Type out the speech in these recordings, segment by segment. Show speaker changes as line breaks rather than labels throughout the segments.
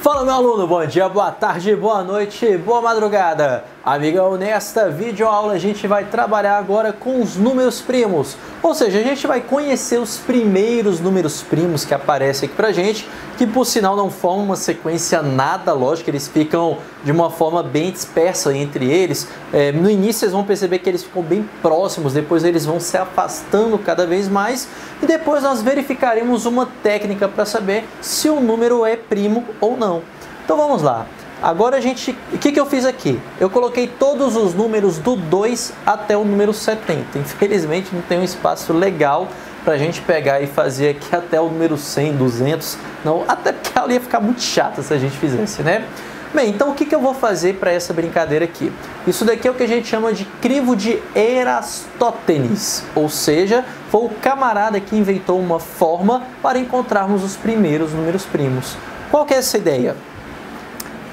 Fala, meu aluno, bom dia, boa tarde, boa noite, boa madrugada. Amigão, nesta videoaula a gente vai trabalhar agora com os números primos. Ou seja, a gente vai conhecer os primeiros números primos que aparecem aqui pra gente, que por sinal não formam uma sequência nada lógica, eles ficam de uma forma bem dispersa entre eles. No início vocês vão perceber que eles ficam bem próximos, depois eles vão se afastando cada vez mais e depois nós verificaremos uma técnica para saber se o número é primo ou não. Então vamos lá. Agora o que eu fiz aqui? Eu coloquei todos os números do 2 até o número 70. Infelizmente não tem um espaço legal para a gente pegar e fazer aqui até o número 100, 200. Não, até porque ela ia ficar muito chata se a gente fizesse, né? Bem, então o que eu vou fazer para essa brincadeira aqui? Isso daqui é o que a gente chama de crivo de Eratóstenes. Ou seja, foi o camarada que inventou uma forma para encontrarmos os primeiros números primos. Qual que é essa ideia?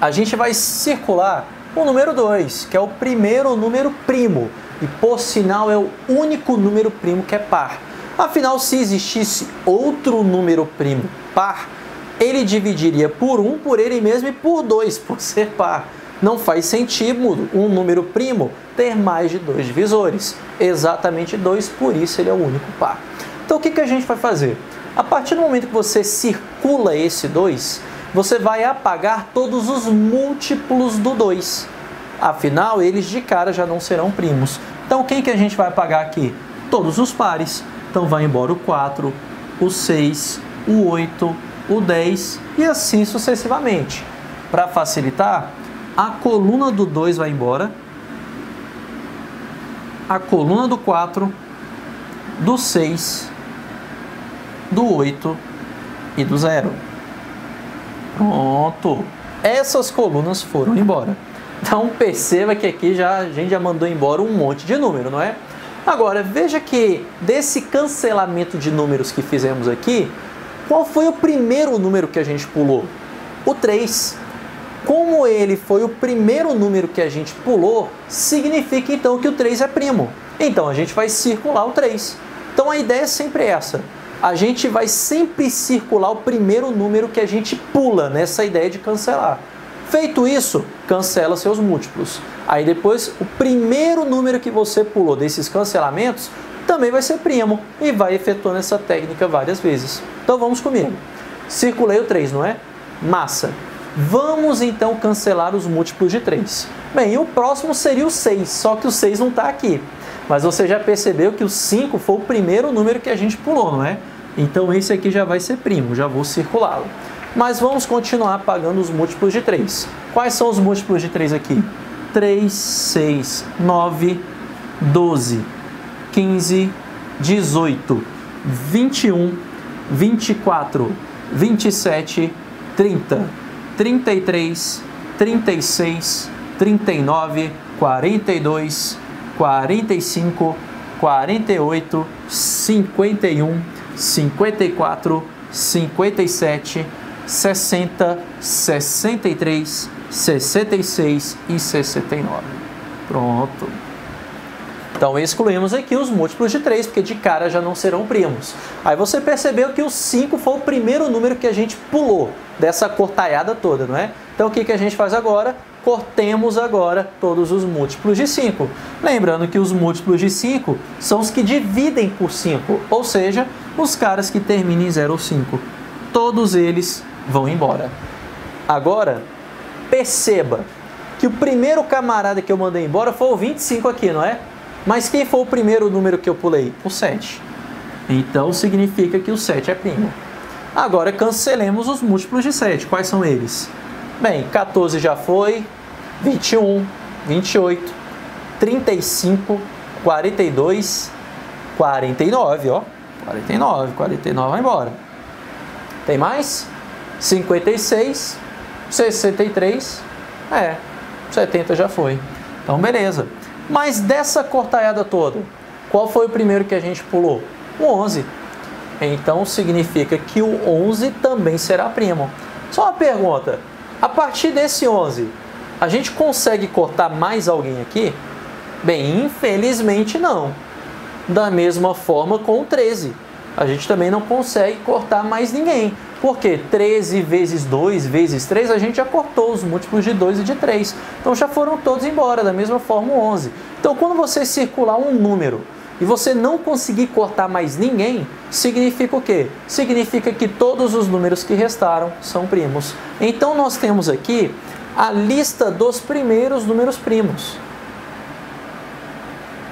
A gente vai circular o número 2, que é o primeiro número primo, e por sinal é o único número primo que é par. Afinal, se existisse outro número primo par, ele dividiria por 1 por ele mesmo e por 2 por ser par. Não faz sentido um número primo ter mais de 2 divisores, exatamente 2, por isso ele é o único par. Então o que a gente vai fazer? A partir do momento que você circula esse 2, você vai apagar todos os múltiplos do 2. Afinal, eles de cara já não serão primos. Então, quem que a gente vai apagar aqui? Todos os pares. Então, vai embora o 4, o 6, o 8, o 10 e assim sucessivamente. Para facilitar, a coluna do 2 vai embora, a coluna do 4, do 6, do 8 e do 0. Pronto, essas colunas foram embora. Então perceba que aqui a gente já mandou embora um monte de número, não é? Agora veja que desse cancelamento de números que fizemos aqui, qual foi o primeiro número que a gente pulou? O 3. Como ele foi o primeiro número que a gente pulou, significa então que o 3 é primo. Então a gente vai circular o 3. Então a ideia é sempre essa. A gente vai sempre circular o primeiro número que a gente pula nessa ideia de cancelar. Feito isso, cancela seus múltiplos. Aí depois, o primeiro número que você pulou desses cancelamentos também vai ser primo e vai efetuando essa técnica várias vezes. Então vamos comigo. Circulei o 3, não é? Massa. Vamos então cancelar os múltiplos de 3. Bem, e o próximo seria o 6, só que o 6 não está aqui. Mas você já percebeu que o 5 foi o primeiro número que a gente pulou, não é? Então esse aqui já vai ser primo, já vou circulá-lo. Mas vamos continuar pagando os múltiplos de 3. Quais são os múltiplos de 3 aqui? 3, 6, 9, 12, 15, 18, 21, 24, 27, 30, 33, 36, 39, 42, 45, 48, 51, 54, 57, 60, 63, 66 e 69. Pronto. Então excluímos aqui os múltiplos de 3, porque de cara já não serão primos. Aí você percebeu que o 5 foi o primeiro número que a gente pulou dessa cortalhada toda, não é? Então o que a gente faz agora? Cortemos agora todos os múltiplos de 5. Lembrando que os múltiplos de 5 são os que dividem por 5, ou seja, os caras que terminam em 0 ou 5. Todos eles vão embora. Agora, perceba que o primeiro camarada que eu mandei embora foi o 25 aqui, não é? Mas quem foi o primeiro número que eu pulei? O 7. Então significa que o 7 é primo. Agora cancelemos os múltiplos de 7. Quais são eles? Bem, 14 já foi, 21, 28, 35, 42, 49, ó. 49 vai embora. Tem mais? 56, 63, 70 já foi. Então beleza. Mas dessa cortaiada toda, qual foi o primeiro que a gente pulou? O 11. Então significa que o 11 também será primo. Só uma pergunta. A partir desse 11, a gente consegue cortar mais alguém aqui? Bem, infelizmente não. Da mesma forma com o 13. a gente também não consegue cortar mais ninguém. Porque 13 vezes 2 vezes 3, a gente já cortou os múltiplos de 2 e de 3. Então já foram todos embora, da mesma forma o 11. Então quando você circular um número e você não conseguir cortar mais ninguém, significa o quê? Significa que todos os números que restaram são primos. Então nós temos aqui a lista dos primeiros números primos.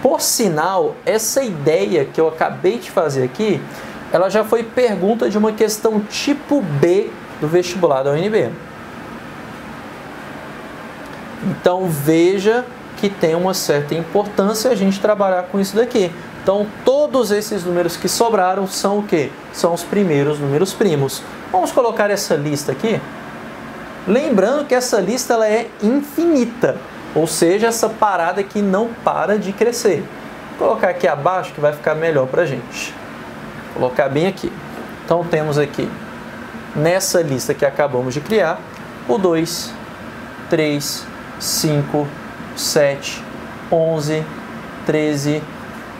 Por sinal, essa ideia que eu acabei de fazer aqui, ela já foi pergunta de uma questão tipo B do vestibular da UNB. Então veja que tem uma certa importância a gente trabalhar com isso daqui. Então todos esses números que sobraram são o quê? São os primeiros números primos. Vamos colocar essa lista aqui. Lembrando que essa lista ela é infinita, ou seja, essa parada aqui não para de crescer. Vou colocar aqui abaixo que vai ficar melhor para a gente. Vou colocar bem aqui. Então temos aqui, nessa lista que acabamos de criar, o 2, 3, 5, 7, 11, 13,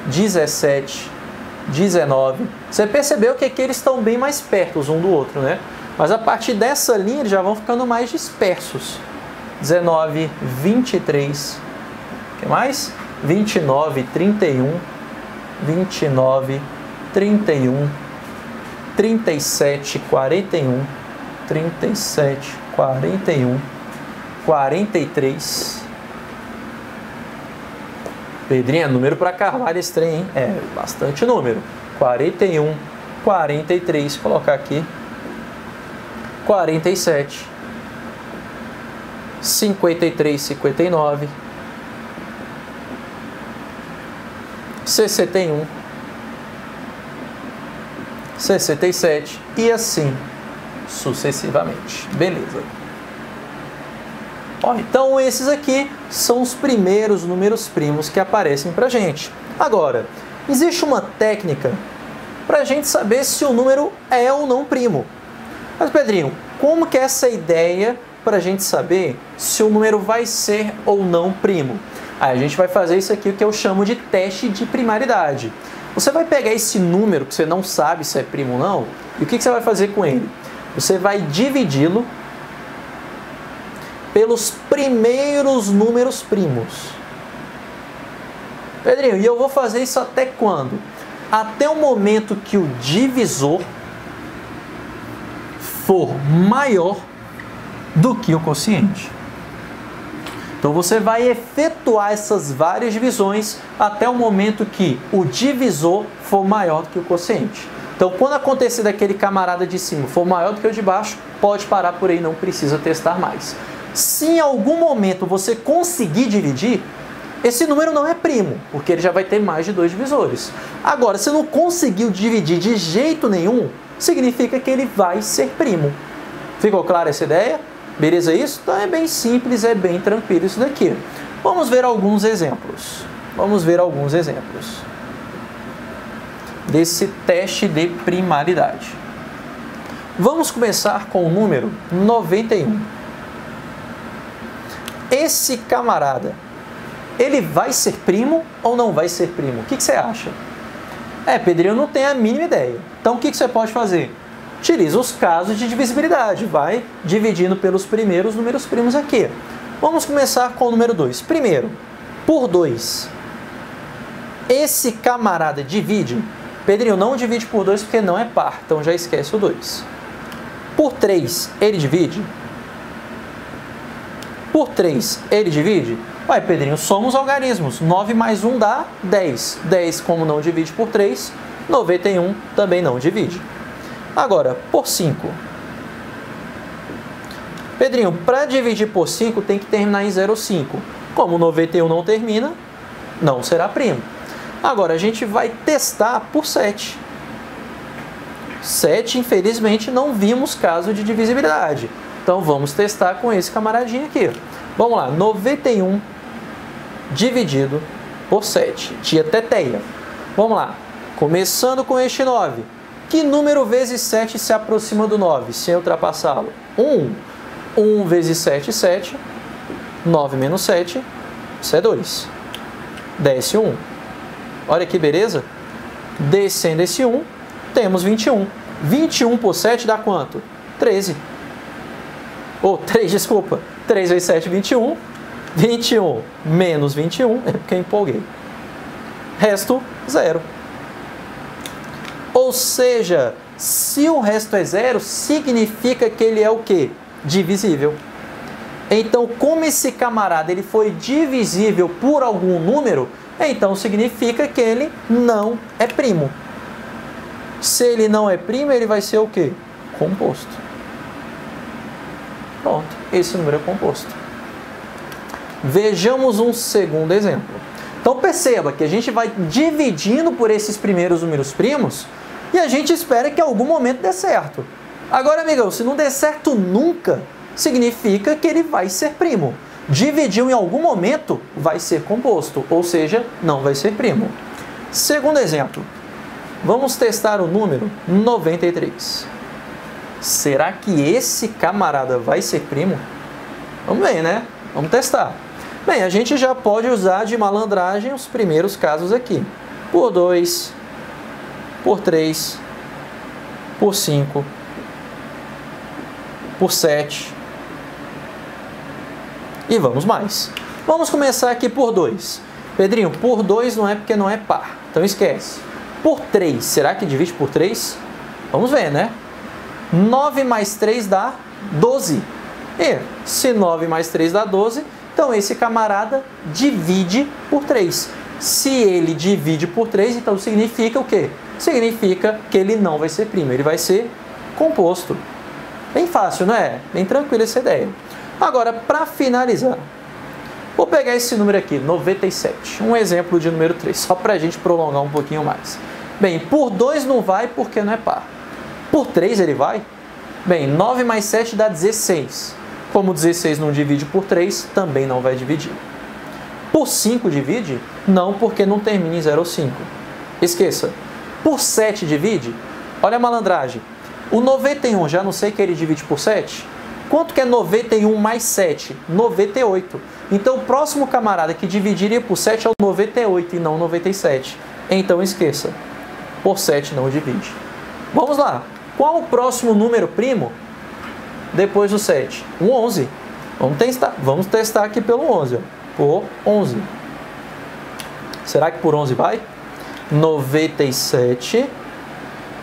17, 19. Você percebeu que aqui eles estão bem mais perto um do outro, né? Mas a partir dessa linha eles já vão ficando mais dispersos. 19, 23, o que mais? 29, 31, 29, 31, 37, 41, 37, 41, 43. Pedrinho, é número para Carvalho esse trem, hein? É bastante número. 41, 43, vou colocar aqui. 47, 53, 59, 61, 67 e assim sucessivamente. Beleza. Ó, então esses aqui são os primeiros números primos que aparecem para a gente. Agora, existe uma técnica para a gente saber se o número é ou não primo. Mas Pedrinho, como que é essa ideia para a gente saber se o número vai ser ou não primo? Aí a gente vai fazer isso aqui, o que eu chamo de teste de primaridade. Você vai pegar esse número que você não sabe se é primo ou não, e o que você vai fazer com ele? Você vai dividi-lo pelos primeiros números primos. Pedrinho, e eu vou fazer isso até quando? Até o momento que o divisor for maior do que o quociente. Então você vai efetuar essas várias divisões até o momento que o divisor for maior do que o quociente. Então quando acontecer daquele camarada de cima for maior do que o de baixo, pode parar por aí, não precisa testar mais. Se em algum momento você conseguir dividir, esse número não é primo, porque ele já vai ter mais de 2 divisores. Agora, se não conseguiu dividir de jeito nenhum, significa que ele vai ser primo. Ficou clara essa ideia? Beleza isso? Então é bem simples, é bem tranquilo isso daqui. Vamos ver alguns exemplos. Vamos ver alguns exemplos desse teste de primaridade. Vamos começar com o número 91. Esse camarada, ele vai ser primo ou não vai ser primo? O que você acha? Pedrinho, não tem a mínima ideia. Então o que você pode fazer? Utiliza os casos de divisibilidade, vai dividindo pelos primeiros números primos aqui. Vamos começar com o número 2. Primeiro, por 2. Esse camarada divide. Pedrinho, não divide por 2 porque não é par, então já esquece o 2. Por 3, ele divide? Por 3, ele divide? Vai, Pedrinho, somos algarismos. 9 mais 1 dá 10. 10, como não divide por 3, 91 também não divide. Agora, por 5. Pedrinho, para dividir por 5 tem que terminar em 0,5. Como 91 não termina, não será primo. Agora, a gente vai testar por 7. 7, infelizmente, não vimos caso de divisibilidade. Então, vamos testar com esse camaradinho aqui. Vamos lá, 91 dividido por 7. Tia Teteia. Vamos lá, começando com este 9. Que número vezes 7 se aproxima do 9, sem ultrapassá-lo? 1. 1 vezes 7, 7. 9 menos 7, isso é 2. Desce 1. Olha que beleza. Descendo esse 1, Temos 21. 21 por 7 dá quanto? 13. Ou 3, desculpa. 3 vezes 7, 21. 21 menos 21, é porque eu empolguei. Resto, 0. Ou seja, se o resto é 0, significa que ele é o quê? Divisível. Então, como esse camarada ele foi divisível por algum número, então significa que ele não é primo. Se ele não é primo, ele vai ser o quê? Composto. Pronto, esse número é composto. Vejamos um segundo exemplo. Então perceba que a gente vai dividindo por esses primeiros números primos e a gente espera que em algum momento dê certo. Agora, amigão, se não der certo nunca, significa que ele vai ser primo. Dividiu em algum momento, vai ser composto, ou seja, não vai ser primo. Segundo exemplo, vamos testar o número 93. Será que esse camarada vai ser primo? Vamos ver, né? Vamos testar. Bem, a gente já pode usar de malandragem os primeiros casos aqui. Por 2, por 3, por 5, por 7. E vamos mais. Vamos começar aqui por 2. Pedrinho, por 2 não é porque não é par. Então esquece. Por 3, será que divide por 3? Vamos ver, né? 9 mais 3 dá 12. E se 9 mais 3 dá 12, então esse camarada divide por 3. Se ele divide por 3, então significa o quê? Significa que ele não vai ser primo, ele vai ser composto. Bem fácil, não é? Bem tranquila essa ideia. Agora, para finalizar, vou pegar esse número aqui, 97. Um exemplo de número 3, só para a gente prolongar um pouquinho mais. Bem, por 2 não vai porque não é par. Por 3 ele vai? Bem, 9 mais 7 dá 16. Como 16 não divide por 3, também não vai dividir. Por 5 divide? Não, porque não termina em 0 ou 5. Esqueça. Por 7 divide? Olha a malandragem. O 91, já não sei que ele divide por 7? Quanto que é 91 mais 7? 98. Então, o próximo camarada que dividiria por 7 é o 98 e não 97. Então, esqueça. Por 7 não divide. Vamos lá. Qual o próximo número primo depois do 7? O 11. Vamos testar aqui pelo 11. Ó. Por 11. Será que por 11 vai? 97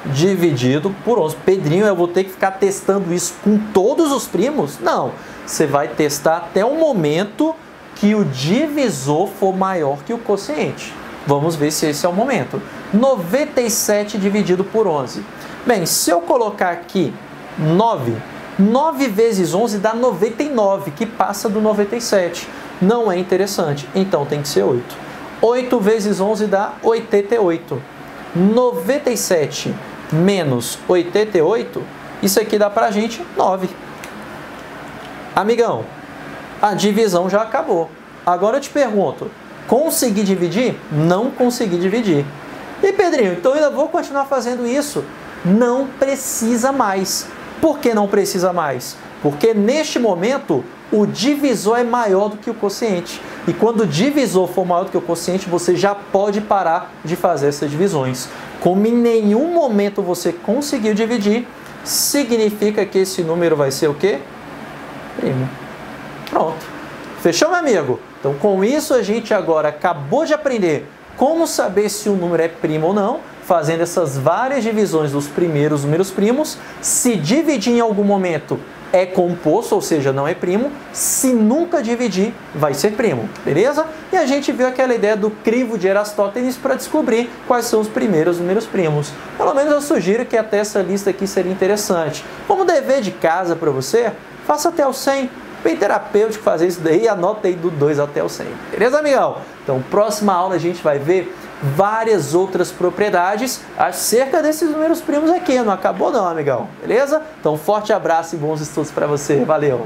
dividido por 11. Pedrinho, eu vou ter que ficar testando isso com todos os primos? Não. Você vai testar até o momento que o divisor for maior que o quociente. Vamos ver se esse é o momento. 97 dividido por 11. Bem, se eu colocar aqui 9, 9 vezes 11 dá 99, que passa do 97. Não é interessante, então tem que ser 8. 8 vezes 11 dá 88. 97 menos 88, isso aqui dá pra gente 9. Amigão, a divisão já acabou. Agora eu te pergunto, consegui dividir? Não consegui dividir. E Pedrinho, então eu ainda vou continuar fazendo isso? Não precisa mais. Por que não precisa mais? Porque neste momento o divisor é maior do que o quociente. E quando o divisor for maior do que o quociente, você já pode parar de fazer essas divisões. Como em nenhum momento você conseguiu dividir, significa que esse número vai ser o quê? Primo. Pronto. Fechou, meu amigo? Então, com isso, a gente agora acabou de aprender como saber se o número é primo ou não, fazendo essas várias divisões dos primeiros números primos. Se dividir em algum momento, é composto, ou seja, não é primo. Se nunca dividir, vai ser primo, beleza? E a gente viu aquela ideia do crivo de Eratóstenes para descobrir quais são os primeiros números primos. Pelo menos eu sugiro que até essa lista aqui seria interessante. Como dever de casa para você, faça até o 100. Bem terapêutico fazer isso daí, anota aí do 2 até o 100. Beleza, amigão? Então, próxima aula a gente vai ver várias outras propriedades acerca desses números primos aqui. Não acabou não, amigão. Beleza? Então, forte abraço e bons estudos para você. Valeu!